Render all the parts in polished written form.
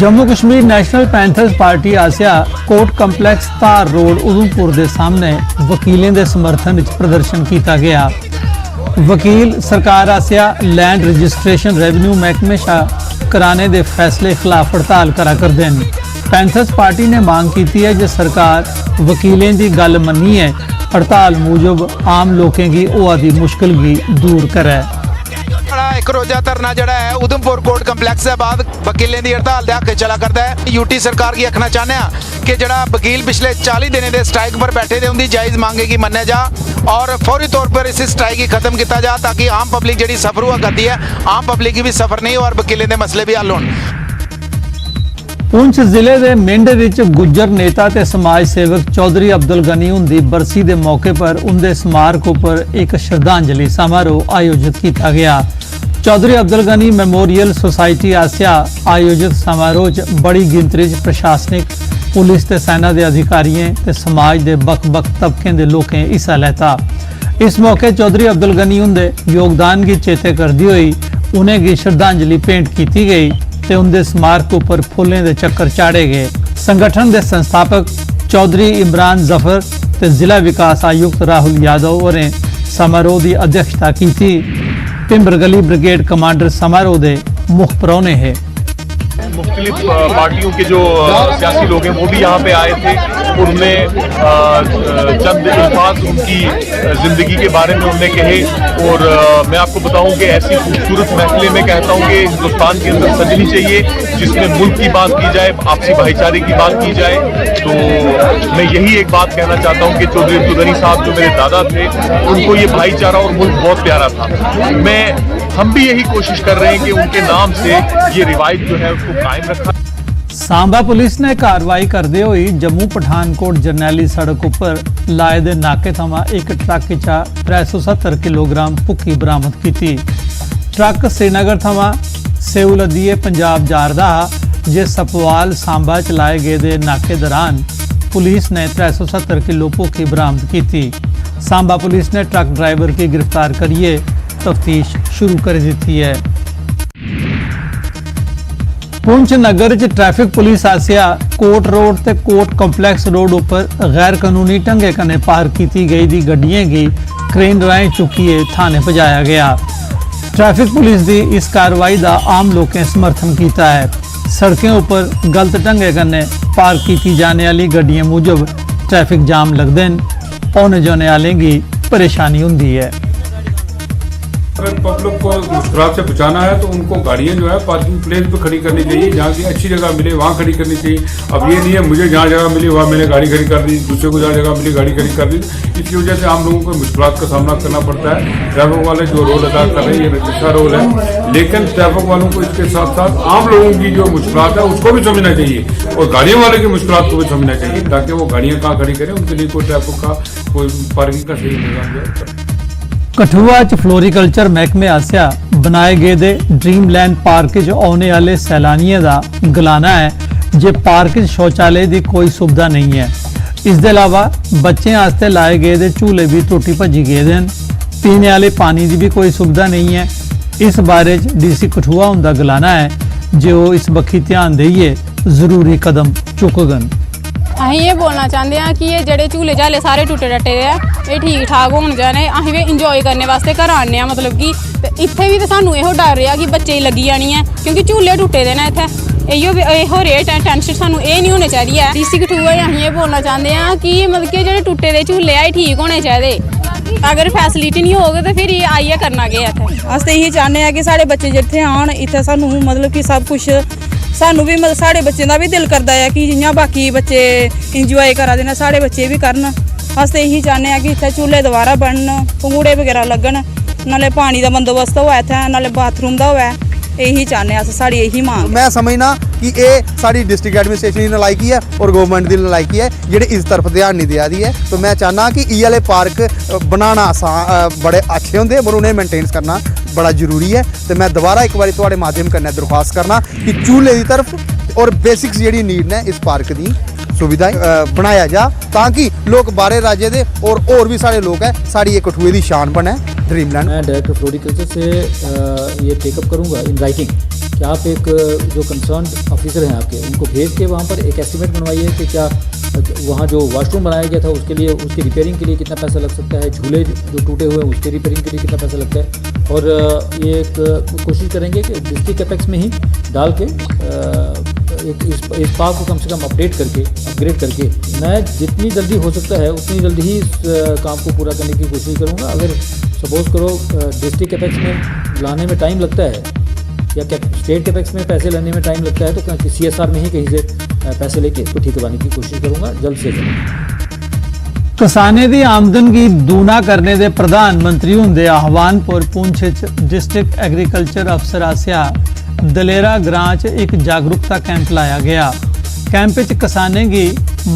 Jammu Kashmir National Panthers Party आसिया court complex Dhar road Udhampur के सामने वकीलों के समर्थन विच प्रदर्शन किया गया। वकील सरकार आसिया लैंड रजिस्ट्रेशन रेवन्यू महकमे शाह कराने के फैसले खिलाफ हड़ताल करा करते हैं। पैंथर्स पार्टी ने मांग की है जो सरकार वकीलों की गल मनी है, हड़ताल मूजब आम लोगों की ओआ दी मुश्किल भी दूर करे। एक रोजा धरना जड़ा है उधमपुर कोर्ट कंपलैक्स के बाद वकीलों की हड़ताल के हक चला करता है। यूटी सरकार की आखना चाहते हैं कि जड़ा वकील पिछले 40 दिन के स्ट्राइक पर बैठे थे उनकी जायज़ मांगे की मन्ने जा और फौरी तौर पर इस स्ट्राइक की खत्म किया जा ताकि आम पब्लिक जी सफर हुआ करती है, आम पब्लिक की भी सफर नहीं हो और वकीलों के मसले भी हल हो। पुंछ जिले के मिंड विच गुज्जर नेता ते समाज सेवक चौधरी अब्दुल गनी उनकी बरसी के मौके पर उनके स्मारक पर एक श्रद्धांजलि समारोह आयोजित किया गया। चौधरी अब्दुल गनी मैमोरियल सोसाइटी आसिया आयोजित समारोह बड़ी गिनती प्रशासनिक पुलिस ते सेना के अधिकारियों ते समाज के बख-बख तबके के लोगों हिस्सा लेता। इस मौके चौधरी अब्दुल गनी उनके योगदान की चेते करती हुई उन्हें की श्रद्धांजलि भेंट की गई ते उनके स्मारक पर फुलें के चक्कर चाड़े गए। संगठन के संस्थापक चौधरी इमरान जफर ते जिला विकास आयुक्त राहुल यादव और समारोह की अध्यक्षता की थी। टिम्बरगली ब्रिगेड कमांडर समारोह के मुख्य परौने है। मुख्तलिफ पार्टियों के जो सियासी लोग हैं वो भी यहाँ पे आए थे। उनमें चंद अल्फाज उनकी ज़िंदगी के बारे में उन्होंने कहे और मैं आपको बताऊं कि ऐसी खूबसूरत महफिलें मैं कहता हूं कि हिंदुस्तान के अंदर सजनी चाहिए जिसमें मुल्क की बात की जाए, आपसी भाईचारे की बात की जाए। तो मैं यही एक बात कहना चाहता हूं कि चौधरी अब्दुल गनी साहब जो मेरे दादा थे उनको ये भाईचारा और मुल्क बहुत प्यारा था। हम भी यही कोशिश कर रहे हैं कि उनके नाम से ये रिवायत जो है उसको कायम रखा। सांबा पुलिस ने कार्रवाई करते हुए जम्मू पठानकोट जरनैली सड़क पर लाए दे नाके थमा एक ट्रक 370 किलोग्राम भुक्की बरामद की। ट्रक श्रीनगर थमा सेउलदिए पंजाब जा रहा जे सपवाल सांबा चलाए गए दे नाके दौरान पुलिस ने 370 किलो भुक्की बरामद की। सांबा पुलिस ने ट्रक ड्राइवर की गिरफ्तार करिए तफ्तीश शुरू कर दी है। पुंछ नगर च ट्रैफिक पुलिस आसिया कोट रोड ते कोट कंपलैक्स रोड पर गैर कानूनी ढंगे कने पार की गई दी गड्डियां की क्रेन राहें चुकिए थाने पहुंचाया गया। ट्रैफिक पुलिस की इस कार्रवाई का आम लोगों समर्थन किया है। सड़कों पर गलत ढंगे कने पार की जाने वाली गड्डियां मूजब ट्रैफिक जाम लगते हैं, आने जाने वाले की परेशानी होती है। अगर पब्लिक को मुश्किल से बचाना है तो उनको गाड़ियाँ जो है पार्किंग प्लेस पे खड़ी करनी चाहिए, जहाँ की अच्छी जगह मिले वहाँ खड़ी करनी चाहिए। अब ये नहीं है मुझे जहाँ जगह मिली वहाँ मैंने गाड़ी खड़ी कर दी, दूसरे को जहाँ जगह मिली गाड़ी खड़ी कर दी। इसकी वजह से आम लोगों को मुश्किल का सामना करना पड़ता है। ट्रैफिक वाले जो रोल अदा कर रहे हैं ये अच्छा रोल है, लेकिन ट्रैफिक वालों को इसके साथ साथ आम लोगों की जो मुश्किल है उसको भी समझना चाहिए और गाड़ियों वाले की मुश्किल को भी समझना चाहिए ताकि वो गाड़ियाँ कहाँ खड़ी करें, उनके लिए कोई ट्रैफिक का कोई पार्किंग का सही इंतजाम जो है। कठुआ च फ्लोरीकल्चर महकमे आसिया बनाए गए दे ड्रीम लैंड पार्क आने वाले सैलानियों का गलाना है जे पार्क शौचालय की कोई सुविधा नहीं है। इसके अलावा बच्चों वास्ते लाए गए दे झूले भी टुटी भजी गए हैं। पीने वाले पानी की भी कोई सुविधा नहीं है। इस बारे DC कठुआ उनका गलाना है जो इस बखी ध्यान देइए जरूरी कदम चुकगन। असीं ये बोलना चाहते हैं कि ये जेडे झूले झाले सारे टुटे टट्टे है ये ठीक ठाक होने चाहिए। असीं भी इंजॉय करने वास्ते घर आने मतलब कि इत्थे भी तो सानू यो डर रहा कि बच्चे लगी जानी है क्योंकि झूले टुटे दे ना इत्थे यो रेट टेंशन सानू ये नहीं होनी चाहिए है। DC कठुआ असीं ये बोलना चाहते हैं कि मतलब कि जेडे टुटे दे झूले है ठीक होने चाहिए। अगर फैसिलिटी नहीं होगी तो फिर ये आइए करना क्या इत्थे। अस यही चाहते हैं कि साढ़े बच्चे जिथे आन इत्थे सानू मतलब कि सब कुछ सानू भी मतलब साढ़े बच्चों का भी दिल करता है कि जियां बाकी बच्चे इंजॉय करा दे साढ़े बच्चे भी करन। अस यही चाहते हैं कि इत्थे झूले दोबारा बनन, पंगूड़े वगैरह लगन, नाले पानी का बंदोबस्त हो इत्थे, नाले बाथरूम का हो। यही चाहते हैं साड़ी यही मांग। मैं समझना कि ये साड़ी डिस्ट्रिक्ट एडमिनिस्ट्रेशन की नलायकी है और गवर्नमेंट की नलायकी है जेह्ड़े इस तरफ ध्यान नहीं दिया दी है। तो मैं चाहना कि ई वाले पार्क बनाना आसान बड़े अच्छे होंगे पर उन्हें मेनटेन करना बड़ा जरूरी है। तो मैं दोबारा एक बार थोड़े माध्यम करने दरख्वास्त करना कि झूले की तरफ और बेसिक्स जी नीड ने इस पार्क की सुविधाएं बनाया जा ताकि लोग बाहरे राज्य दे और भी सारे लोग हैं साड़ी एक कठुए की शान बने ड्रीमलैंड। मैं डायरेक्टर फ्लोरिकल्चर से ये टेकअप करूँगा इन राइटिंग कि आप एक जो कंसर्न ऑफिसर हैं आपके, उनको भेज के वहाँ पर एक एस्टिमेट बनवाइए कि क्या वहाँ जो वॉशरूम बनाया गया था उसके लिए, उसकी रिपेयरिंग के लिए कितना पैसा लग सकता है, झूले जो टूटे हुए हैं उसके रिपेयरिंग के लिए कितना पैसा लगता है। और ये एक कोशिश करेंगे कि डिस्ट्रिक्ट कैपेक्स में ही डाल के एक इस पार्क को कम से कम अपडेट करके, अपग्रेड करके, मैं जितनी जल्दी हो सकता है उतनी जल्दी ही इस काम को पूरा करने की कोशिश करूँगा। अगर सपोज़ करो डिस्ट्रिक्ट कैपेक्स में लाने में टाइम लगता है या स्टेट कैपेक्स में पैसे लेने में टाइम लगता है तो CSR में ही कहीं से पैसे लेके इसको ठीक करवाने की कोशिश करूँगा जल्द से जल्द। किसाने दी आमदनगी दूना करने दे प्रधानमंत्री हुंदे आह्वान पर पुंछ डिस्ट्रिक्ट एग्रीकल्चर अफसर आसिया दलेरा ग्रां च एक जागरूकता कैंप लाया गया। कैंप च किसानें गी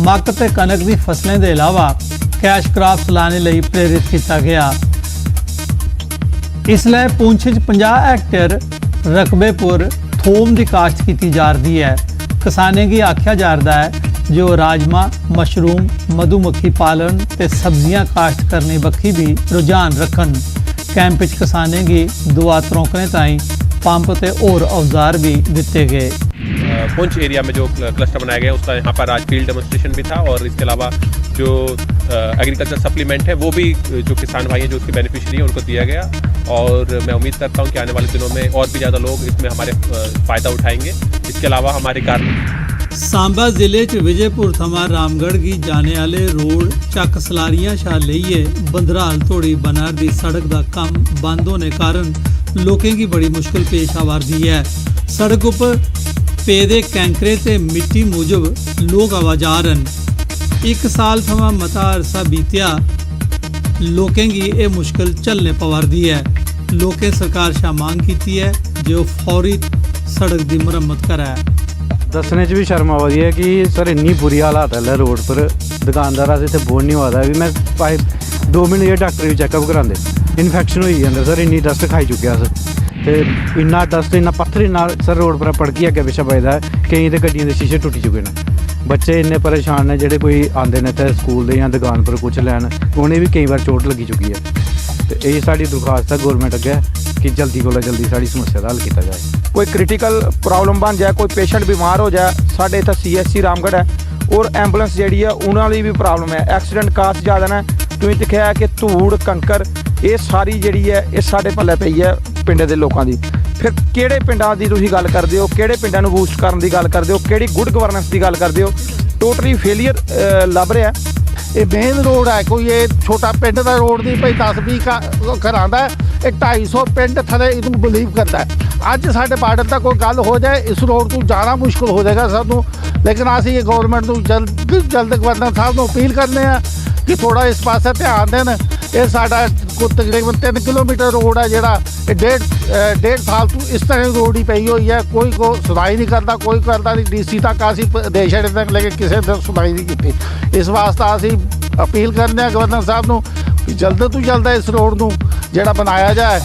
मक्क ते कनक दी फसलें दे इलावा कैश क्रॉप्स लाने लई प्रेरित किया गया। इसलिए पुंछ च 50 हेक्टेयर रकबे पर थोम की काश्त की जा रही है। किसानें की आख्या जा रहा है जो राजमा, मशरूम, मधुमक्खी पालन ते सब्जियां काश्त करने बक्खी भी रुझान रखन। कैंप च किसानें की दुआ त्रौकने ताईं पंप ते और औजार भी दिते गए। पुंछ एरिया में जो क्लस्टर बनाया गया उसका यहाँ पर आज फील्ड डेमोन्स्ट्रेशन भी था और इसके अलावा जो एग्रीकल्चर सप्लीमेंट है वो भी जो किसान भाई हैं जो उसके बेनिफिशियरी हैं उनको दिया गया। और मैं उम्मीद करता हूँ कि आने वाले दिनों में और भी ज़्यादा लोग इसमें हमारे फ़ायदा उठाएंगे। इसके अलावा हमारे सांबा जिले च विजयपुर थमां रामगढ़ की जाने वाले रोड चक सलारियां शा लेइयै बंदराल तोड़ी बना दी सड़क का काम बंद होने कारण लोकें की बड़ी मुश्किल पेश आवा रही है। सड़क उपर पेदे कैंकरे ते मिट्टी मूजब लोग आवाजार न। एक साल थमां मता अरसा बीतिया लोकें की यह मुश्किल झल्लने पवा रही है। लोकें सरकार शा मांग की है जो फौरी सड़क की मुरम्मत करे। दसने च भी शर्म आ रही है कि सर इन्नी बुरी हालात है रोड पर, दुकानदार अस इतने बोर्ड नहीं होता भी मैं भाई 2 मिनट डॉक्टर भी चैकअप करांदे, इन्फेक्शन हुई अंदर सर, इन्नी डस्ट खाई चुके अस ते इन्ना डस्ट इन्ना पत्थर इन्ना सर रोड पर पड़की अग्गे पिछे बजदा है। केईं ते गड्डियां दे शीशे टुटी चुके हैं। बच्चे इन्ने परेशान ने जेह्ड़े कोई आंदे ने इत्थे स्कूल दे जां दुकान पर कुछ लैन, उ'नें भी कई बार चोट लगी चुकी है। तो यही साड़ी दरखास्त है गौरमेंट अग्गे कि जल्दी कोला जल्दी साड़ी समस्या का हल किया जाए। कोई क्रिटिकल प्रॉब्लम बन जाए, कोई पेशेंट बीमार हो जाए, साढ़े इत्थे CSC रामगढ़ है और एंबुलेंस जी है उन्होंने भी प्रॉब्लम है। एक्सीडेंट कास्ट ज़्यादा ने, तुसीं दिक्खिआ कि धूड़ कंकर ये सारी जी है ये साढ़े पल्ले पई है पिंड के लोगों की। फिर किहड़े पिंडां दी तुसीं गल करदे हो, किहड़े पिंडां नूं बूस्ट करन दी गल करदे हो, किहड़ी गुड गवर्नेंस की गल करदे हो, टोटली फेलियर लभ रहा है। ये मेन रोड है, कोई ये छोटा पिंड का रोड नहीं भाई 10-20 घर आंदा है, ये 250 पिंड थले इनू बिलीव करता है। अज साढ़े बार्डर तक कोई गल हो जाए इस रोड को जाना मुश्किल हो जाएगा सानू। लेकिन असीं ये गौरमेंट को जल्द गवर्नर साहब को अपील करने हैं कि थोड़ा इस पासे ध्यान देन। ये साडा तकरीबन 3 किलोमीटर रोड है जिहड़ा डेढ़ साल तो इस तरह रोड ही पई हुई है, कोई को सुनाई नहीं करता, कोई करता नहीं। DC तक असीं दे छड्डे लेकिन किसी ने सुनाई नहीं की। इस वास्ते असीं अपील करने गवर्नर साहब को जल्द तो जल्द इस रोड को जिहड़ा बनाया जाए।